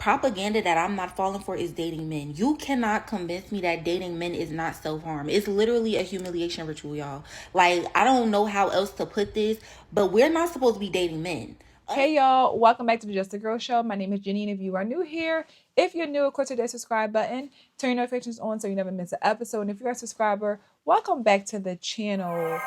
propaganda that I'm not falling for is dating men. You cannot convince me that dating men is not self-harm. It's literally a humiliation ritual, y'all. Like, I don't know how else to put this, but we're not supposed to be dating men. Hey y'all, welcome back to the Just a Girl Show. My name is Jenny, and if you are new here, if you're new, of course, hit that subscribe button, turn your notifications on so you never miss an episode. And if you're a subscriber, welcome back to the channel.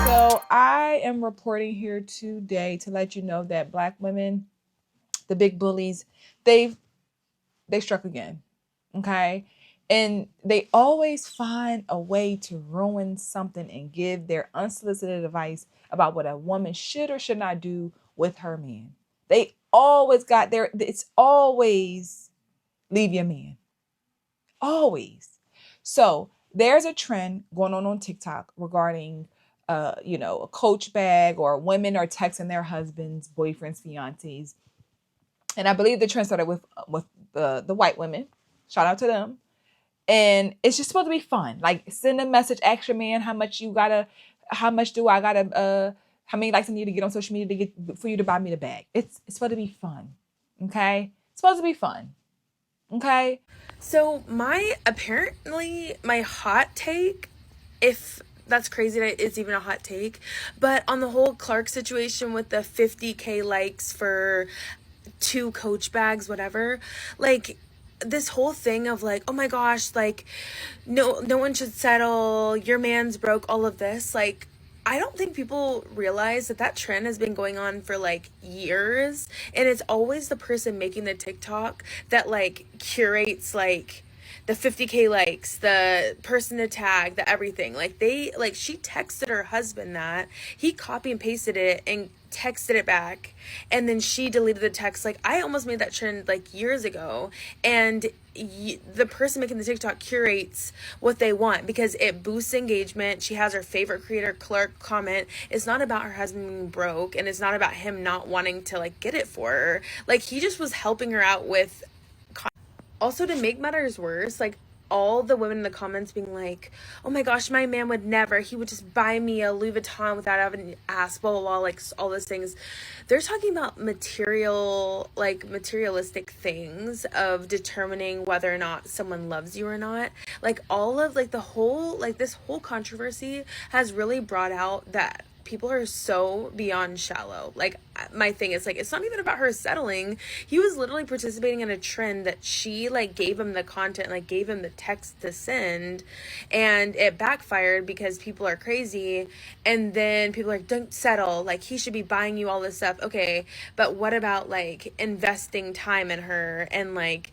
So I am reporting here today to let you know that Black women, the big bullies, they struck again. Okay. And they always find a way to ruin something and give their unsolicited advice about what a woman should or should not do with her man. They always got there. It's always leave your man. Always. So there's a trend going on TikTok regarding, a Coach bag, or women are texting their husbands, boyfriends, fiancés. And I believe the trend started with the white women. Shout out to them. And it's just supposed to be fun. Like, send a message, ask your man how much do I gotta, how many likes I need to get on social media for you to buy me the bag. It's supposed to be fun. Okay? It's supposed to be fun. Okay? So my hot take, if that's crazy that it's even a hot take, but on the whole Clark situation with the 50K likes for 2 Coach bags, whatever, like, this whole thing of like, oh my gosh, like, no one should settle, your man's broke, all of this, like, I don't think people realize that trend has been going on for like years, and it's always the person making the TikTok that like curates like the 50K likes, the person to tag, the everything. Like, she texted her husband that, he copy and pasted it and texted it back, and then she deleted the text. Like, I almost made that trend like years ago, and the person making the TikTok curates what they want because it boosts engagement. She has her favorite creator, Clark, comment. It's not about her husband being broke, and it's not about him not wanting to like get it for her. Like, he just was helping her out with. Also, to make matters worse, like, all the women in the comments being like, oh my gosh, my man would never, he would just buy me a Louis Vuitton without having to ask, blah, blah, blah, like, all those things. They're talking about materialistic things of determining whether or not someone loves you or not. Like, all of, like, this whole controversy has really brought out that people are so beyond shallow. Like, my thing is, like, it's not even about her settling. He was literally participating in a trend that she like gave him the content, like gave him the text to send, and it backfired because people are crazy. And then people are like, don't settle, like, he should be buying you all this stuff. Okay, but what about like investing time in her and like,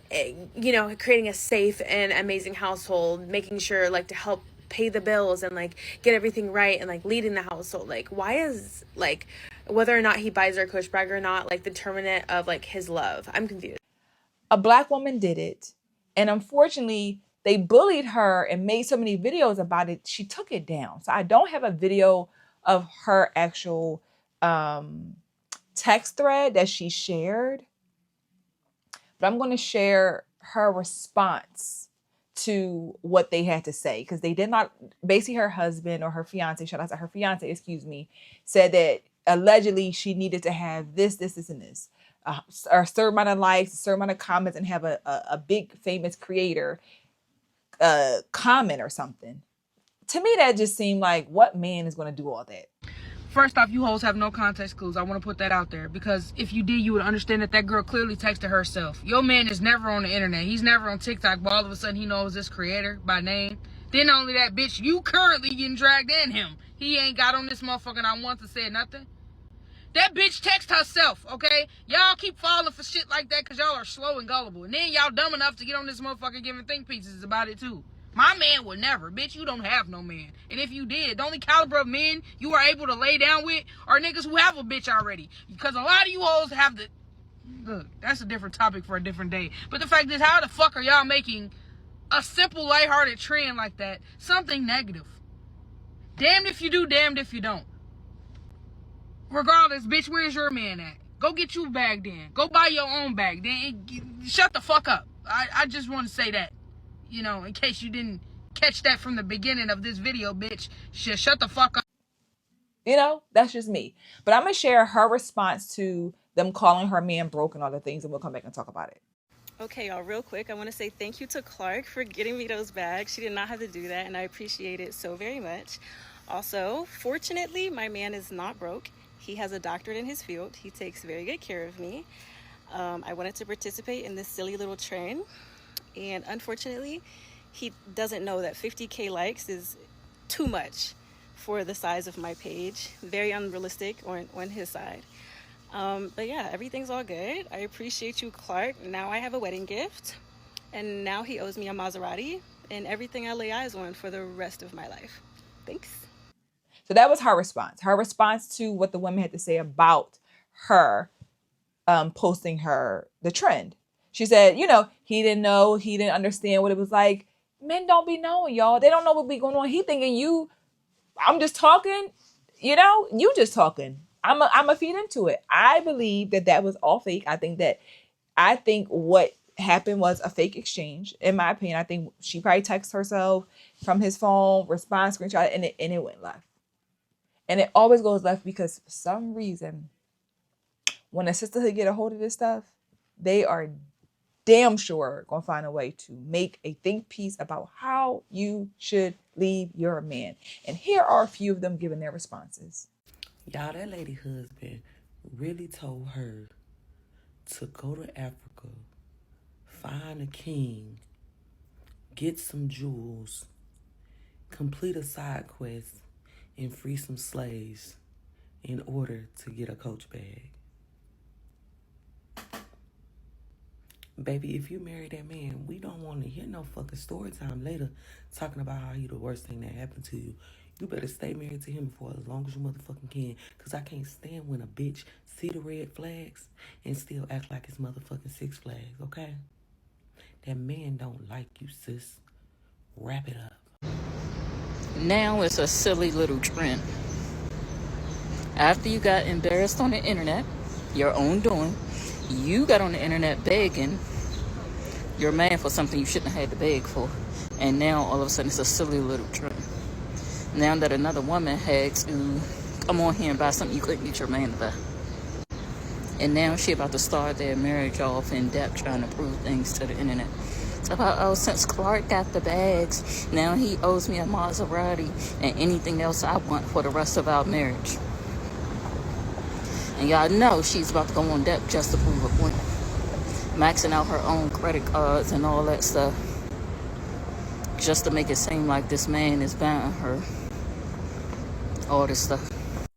creating a safe and amazing household, making sure like to help pay the bills and like get everything right and like leading the household? Like, why is like whether or not he buys her Coach bag or not like the determinant of like his love? I'm confused. A Black woman did it, and unfortunately they bullied her and made so many videos about it. She took it down. So I don't have a video of her actual text thread that she shared, but I'm going to share her response to what they had to say, because they did not, basically her husband or her fiance, shout out to her fiance, excuse me, said that allegedly she needed to have this, and this, a certain amount of likes, a certain amount of comments, and have a big famous creator comment or something. To me, that just seemed like, what man is going to do all that? First off, you hoes have no context clues. I want to put that out there, because if you did, you would understand that girl clearly texted herself. Your man is never on the internet. He's never on TikTok, but all of a sudden he knows this creator by name. Then not only that, bitch, you currently getting dragged in him. He ain't got on this motherfucker not once to say nothing. That bitch text herself, okay? Y'all keep falling for shit like that because y'all are slow and gullible. And then y'all dumb enough to get on this motherfucker giving think pieces about it too. My man would never. Bitch, you don't have no man. And if you did, the only caliber of men you are able to lay down with are niggas who have a bitch already. Because a lot of you hoes have the... Look, that's a different topic for a different day. But the fact is, how the fuck are y'all making a simple, lighthearted trend like that something negative? Damned if you do, damned if you don't. Regardless, bitch, where's your man at? Go get you a bag then. Go buy your own bag. Then shut the fuck up. I just want to say that. In case you didn't catch that from the beginning of this video, bitch. Shut the fuck up. You know, that's just me. But I'm going to share her response to them calling her man broke and all the things, and we'll come back and talk about it. Okay, y'all, real quick, I want to say thank you to Clark for getting me those bags. She did not have to do that, and I appreciate it so very much. Also, fortunately, my man is not broke. He has a doctorate in his field. He takes very good care of me. I wanted to participate in this silly little trend, and unfortunately, he doesn't know that 50K likes is too much for the size of my page. Very unrealistic on his side. But yeah, everything's all good. I appreciate you, Clark. Now I have a wedding gift, and now he owes me a Maserati and everything I lay eyes on for the rest of my life. Thanks. So that was her response. Her response to what the women had to say about her posting the trend. She said, you know, he didn't know, he didn't understand what it was like. Men don't be knowing, y'all. They don't know what be going on. He thinking I'm just talking, you know, you just talking. I'm a feed into it. I believe that was all fake. I think what happened was a fake exchange. In my opinion, I think she probably texted herself from his phone, response, screenshot, and it went left. And it always goes left because for some reason, when a sisterhood get a hold of this stuff, they are damn sure gonna find a way to make a think piece about how you should leave your man. And here are a few of them giving their responses. Y'all, that lady husband really told her to go to Africa, find a king, get some jewels, complete a side quest, and free some slaves in order to get a Coach bag. Baby, if you marry that man, we don't want to hear no fucking story time later talking about how he the worst thing that happened to you. You better stay married to him for as long as you motherfucking can. Because I can't stand when a bitch see the red flags and still act like it's motherfucking Six Flags, okay? That man don't like you, sis. Wrap it up. Now it's a silly little trend. After you got embarrassed on the internet, your own doing, you got on the internet begging your man for something you shouldn't have had to beg for. And now all of a sudden it's a silly little trend. Now that another woman has to come on here and buy something you couldn't get your man to buy. And now she about to start their marriage off in depth trying to prove things to the internet. It's about, oh, since Clark got the bags, now he owes me a Maserati and anything else I want for the rest of our marriage. And y'all know she's about to go on depth just to prove a point. Maxing out her own credit cards and all that stuff. Just to make it seem like this man is buying her all this stuff.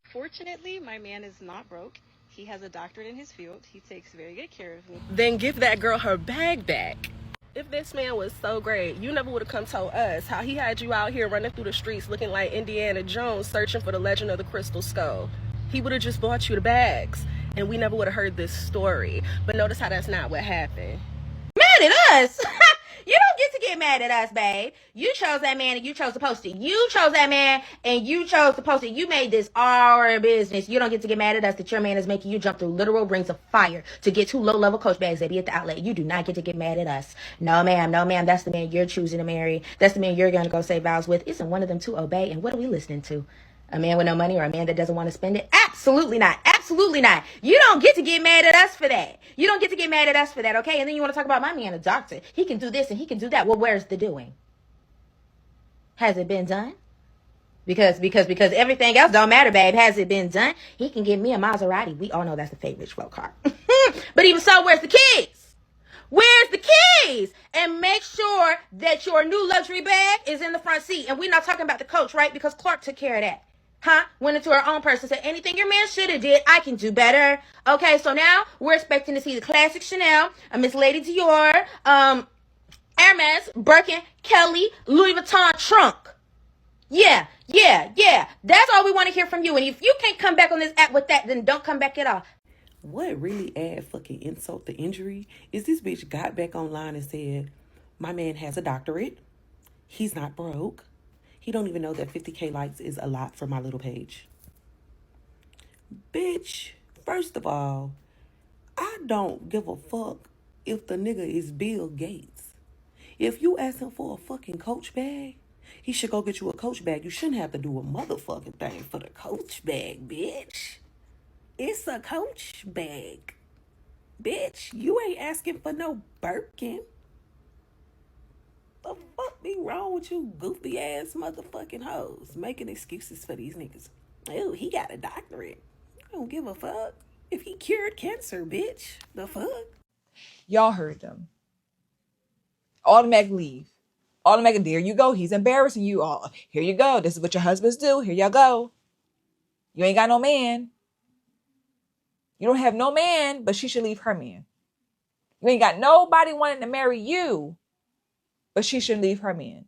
Fortunately, my man is not broke. He has a doctorate in his field. He takes very good care of me. Then give that girl her bag back. If this man was so great, you never would have come told us how he had you out here running through the streets looking like Indiana Jones searching for the legend of the Crystal Skull. He would have just bought you the bags, and we never would have heard this story. But notice how that's not what happened. Mad at us? You don't get to get mad at us, babe. You chose that man and you chose to post it. You chose that man and you chose to post it. You made this our business. You don't get to get mad at us that your man is making you jump through literal rings of fire to get 2 low-level Coach bags that be at the outlet. You do not get to get mad at us. No, ma'am. No, ma'am. That's the man you're choosing to marry. That's the man you're going to go say vows with. Isn't one of them to obey? And what are we listening to? A man with no money or a man that doesn't want to spend it? Absolutely not. Absolutely not. You don't get to get mad at us for that. You don't get to get mad at us for that, okay? And then you want to talk about my man, a doctor. He can do this and he can do that. Well, where's the doing? Has it been done? Because everything else don't matter, babe. Has it been done? He can give me a Maserati. We all know that's the favorite rich folk car. But even so, where's the keys? Where's the keys? And make sure that your new luxury bag is in the front seat. And we're not talking about the Coach, right? Because Clark took care of that. Went into her own purse and said, anything your man should have did, I can do better. Okay, so now we're expecting to see the classic Chanel, a Miss Lady Dior, Hermes, Birkin, Kelly, Louis Vuitton trunk. Yeah. That's all we want to hear from you. And if you can't come back on this app with that, then don't come back at all. What really add fucking insult to injury is this bitch got back online and said, my man has a doctorate. He's not broke. He don't even know that 50K likes is a lot for my little page. Bitch, first of all, I don't give a fuck if the nigga is Bill Gates. If you ask him for a fucking Coach bag, He should go get you a Coach bag. You shouldn't have to do a motherfucking thing for the Coach bag, bitch. It's a Coach bag. Bitch, you ain't asking for no Birkin. The fuck be wrong with you goofy ass motherfucking hoes making excuses for these niggas? Ew, he got a doctorate. I don't give a fuck if he cured cancer, bitch. The fuck? Y'all heard them. Automatic leave. Automatic, there you go. He's embarrassing you all. Here you go. This is what your husbands do. Here y'all go. You ain't got no man. You don't have no man, but she should leave her man. You ain't got nobody wanting to marry you, but she should leave her man.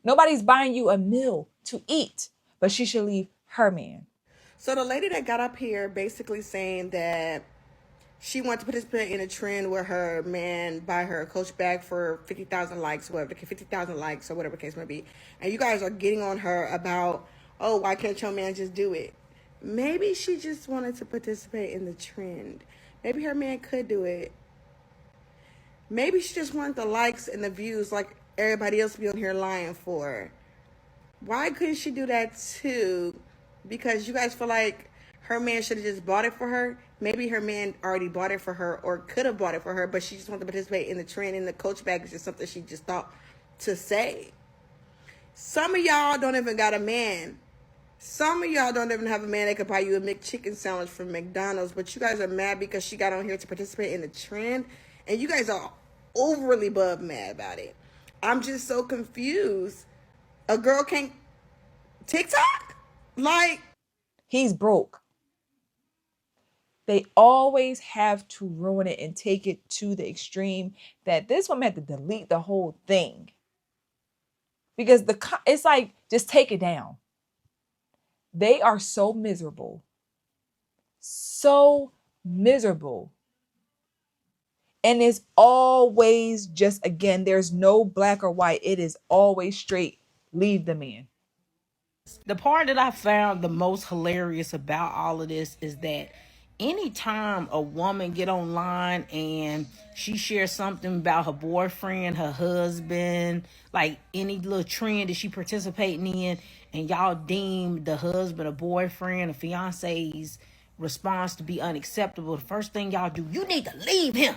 Nobody's buying you a meal to eat, but she should leave her man. So the lady that got up here basically saying that she wanted to participate in a trend where her man buy her a Coach bag for 50,000 likes, whatever, 50,000 likes or whatever the case may be. And you guys are getting on her about, oh, why can't your man just do it? Maybe she just wanted to participate in the trend. Maybe her man could do it. Maybe she just wanted the likes and the views like everybody else be on here lying for. Why couldn't she do that too? Because you guys feel like her man should have just bought it for her. Maybe her man already bought it for her or could have bought it for her, but she just wanted to participate in the trend, and the Coach bag is just something she just thought to say. Some of y'all don't even got a man. Some of y'all don't even have a man that could buy you a McChicken sandwich from McDonald's, but you guys are mad because she got on here to participate in the trend, and you guys are overly above mad about it. I'm just so confused. A girl can't TikTok? Like, He's broke. They always have to ruin it and take it to the extreme that this woman had to delete the whole thing. Because it's like, just take it down. They are so miserable. So miserable. And it's always just, again, there's no black or white. It is always straight. Leave the man. The part that I found the most hilarious about all of this is that anytime a woman get online and she shares something about her boyfriend, her husband, like any little trend that she participating in, and y'all deem the husband or boyfriend or fiance's response to be unacceptable, the first thing y'all do, you need to leave him.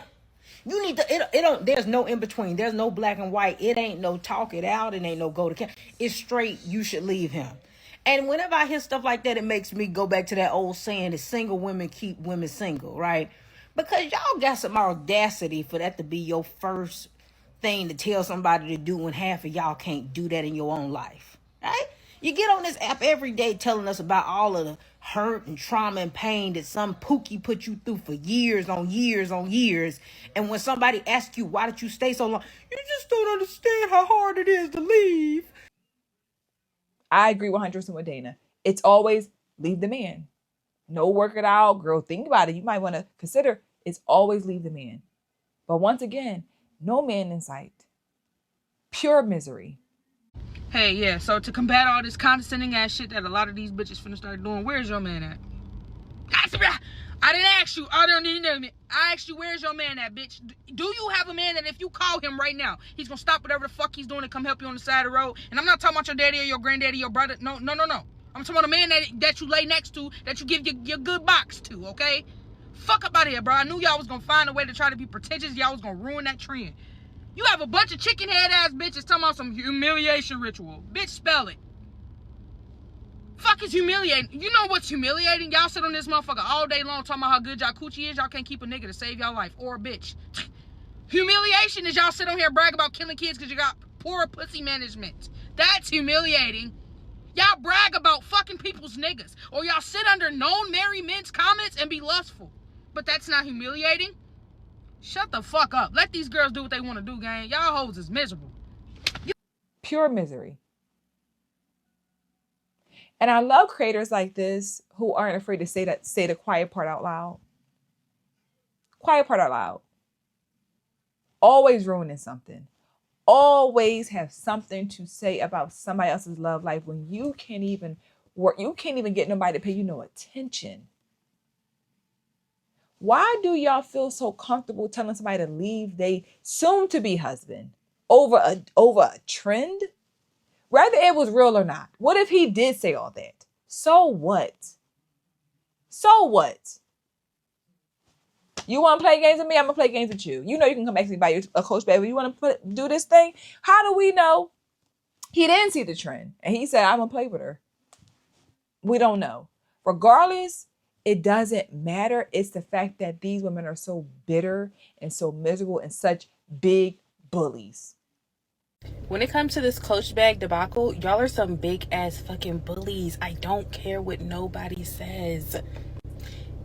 You need to, it don't, there's no in between. There's no black and white. It ain't no talk it out. It ain't no go to camp. It's straight, you should leave him. And whenever I hear stuff like that, it makes me go back to that old saying that single women keep women single, right? Because y'all got some audacity for that to be your first thing to tell somebody to do when half of y'all can't do that in your own life, right? You get on this app every day telling us about all of the hurt and trauma and pain that some pookie put you through for years on years on years. And when somebody asks you, why did you stay so long? You just don't understand how hard it is to leave. I agree 100% with Dana. It's always leave the man. No, work it out, girl. Think about it. You might want to consider it's always leave the man. But once again, no man in sight. Pure misery. Hey, yeah, so to combat all this condescending ass shit that a lot of these bitches finna start doing, where's your man at? I didn't ask you. I don't need to know me. I asked you, where's your man at, bitch? Do you have a man that if you call him right now, he's gonna stop whatever the fuck he's doing and come help you on the side of the road? And I'm not talking about your daddy or your granddaddy or your brother. No. I'm talking about a man that you lay next to, that you give your good box to, okay? Fuck up out of here, bro. I knew y'all was gonna find a way to try to be pretentious. Y'all was gonna ruin that trend. You have a bunch of chicken head ass bitches talking about some humiliation ritual. Bitch, spell it. Fuck is humiliating. You know what's humiliating? Y'all sit on this motherfucker all day long talking about how good y'all coochie is. Y'all can't keep a nigga to save y'all life or a bitch. Humiliation is y'all sit on here brag about killing kids because you got poor pussy management. That's humiliating. Y'all brag about fucking people's niggas. Or y'all sit under known married men's comments and be lustful. But that's not humiliating. Shut the fuck up. Let these girls do what they want to do, gang. Y'all hoes is miserable. Pure misery. And I love creators like this who aren't afraid to say the quiet part out loud. Quiet part out loud. Always ruining something. Always have something to say about somebody else's love life when you can't even work. You can't even get nobody to pay you no attention. Why do y'all feel so comfortable telling somebody to leave they soon to be husband over a trend? Rather it was real or not? What if he did say all that? So what? So what? You want to play games with me? I'm going to play games with you. You know you can come back to me by a coach bag. If you want to do this thing, how do we know he didn't see the trend? And he said, I'm going to play with her. We don't know. Regardless, it doesn't matter. It's the fact that these women are so bitter and so miserable and such big bullies. When it comes to this coach bag debacle, y'all are some big ass fucking bullies. I don't care what nobody says.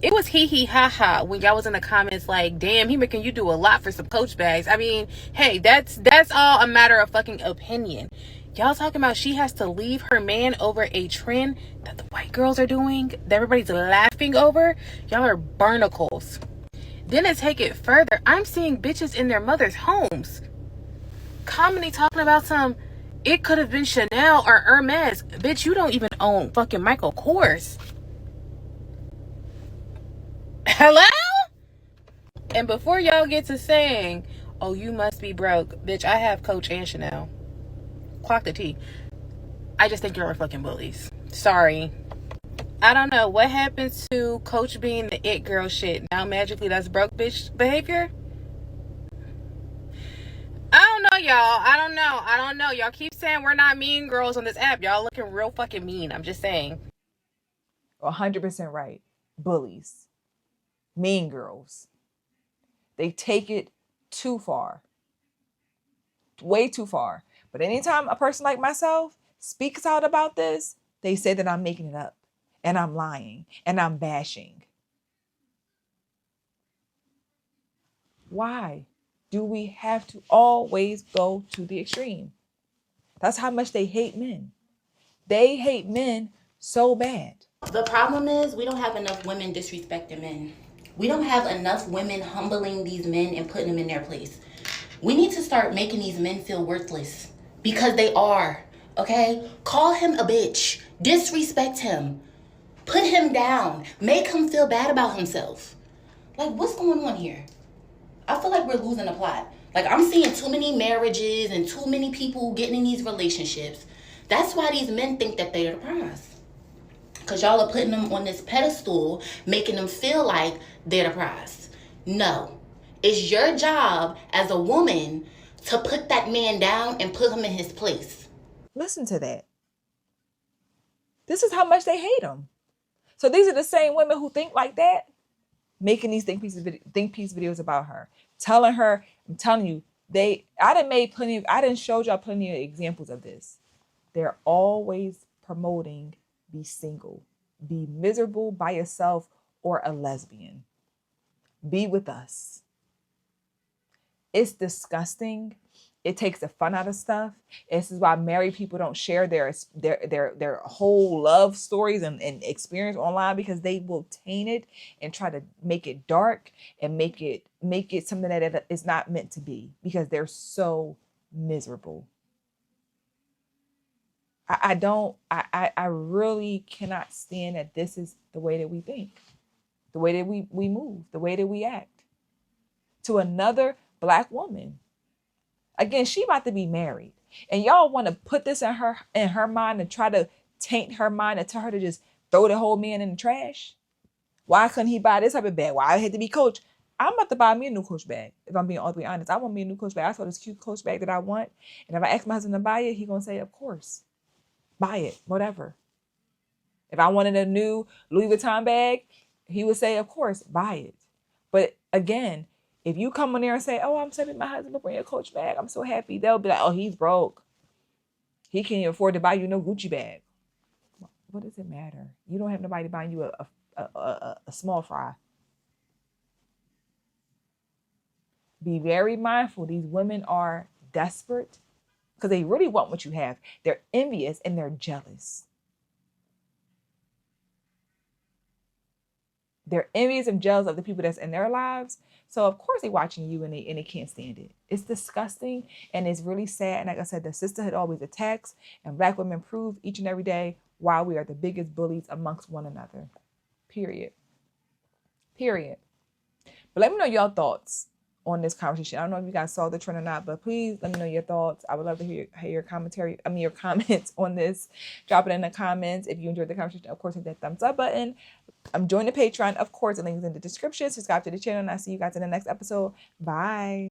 It was hee hee ha ha when y'all was in the comments like, damn, he making you do a lot for some coach bags. I mean, hey, that's all a matter of fucking opinion. Y'all talking about she has to leave her man over a trend that the white girls are doing, that everybody's laughing over. Y'all are barnacles. Then to take it further, I'm seeing bitches in their mother's homes commenting talking about it could have been Chanel or Hermes. Bitch, you don't even own fucking Michael Kors. Hello? And before y'all get to saying, oh, you must be broke, bitch, I have Coach and Chanel. Clock the T. I just think you're fucking bullies. Sorry. I don't know what happens to Coach being the it girl shit. Now magically that's broke bitch behavior. I don't know, y'all. I don't know. Y'all keep saying we're not mean girls on this app. Y'all looking real fucking mean. I'm just saying. 100% right. Bullies. Mean girls. They take it too far. Way too far. But anytime a person like myself speaks out about this, they say that I'm making it up and I'm lying and I'm bashing. Why do we have to always go to the extreme? That's how much they hate men. They hate men so bad. The problem is we don't have enough women disrespecting men. We don't have enough women humbling these men and putting them in their place. We need to start making these men feel worthless because they are, okay? Call him a bitch. Disrespect him. Put him down. Make him feel bad about himself. Like, what's going on here? I feel like we're losing the plot. Like, I'm seeing too many marriages and too many people getting in these relationships. That's why these men think that they're the prize. Because y'all are putting them on this pedestal, making them feel like they're the prize. No. It's your job as a woman to put that man down and put him in his place. Listen to that. This is how much they hate him. So these are the same women who think like that, making these think piece videos about her, telling her, I'm telling you, I done showed y'all plenty of examples of this. They're always promoting be single, be miserable by yourself, or a lesbian. Be with us. It's disgusting. It takes the fun out of stuff. This is why married people don't share their whole love stories and experience online, because they will taint it and try to make it dark and make it something that it's not meant to be, because they're so miserable. I really cannot stand that this is the way that we think, the way that we move, the way that we act to another Black woman. Again, she about to be married, and y'all want to put this in her mind and try to taint her mind and tell her to just throw the whole man in the trash. Why couldn't he buy this type of bag? Why it had to be Coach? I'm about to buy me a new Coach bag. If I'm being all the way honest, I want me a new Coach bag. I saw this cute Coach bag that I want, and if I ask my husband to buy it, he gonna say, "Of course, buy it, whatever." If I wanted a new Louis Vuitton bag, he would say, "Of course, buy it." But again, if you come in there and say, "Oh, I'm sending my husband to bring a Coach bag, I'm so happy," they'll be like, "Oh, he's broke. He can't afford to buy you no Gucci bag." What does it matter? You don't have nobody buying you a small fry. Be very mindful. These women are desperate because they really want what you have. They're envious and they're jealous. They're envious and jealous of the people that's in their lives. So of course they're watching you and they can't stand it. It's disgusting and it's really sad. And like I said, the sisterhood always attacks, and Black women prove each and every day why we are the biggest bullies amongst one another. Period. But let me know your thoughts on this conversation. I don't know if you guys saw the trend or not, but please let me know your thoughts. I would love to hear your commentary. Your comments on this. Drop it in the comments. If you enjoyed the conversation, of course, hit that thumbs up button. Join the Patreon, of course. The link is in the description. Subscribe to the channel, and I'll see you guys in the next episode. Bye.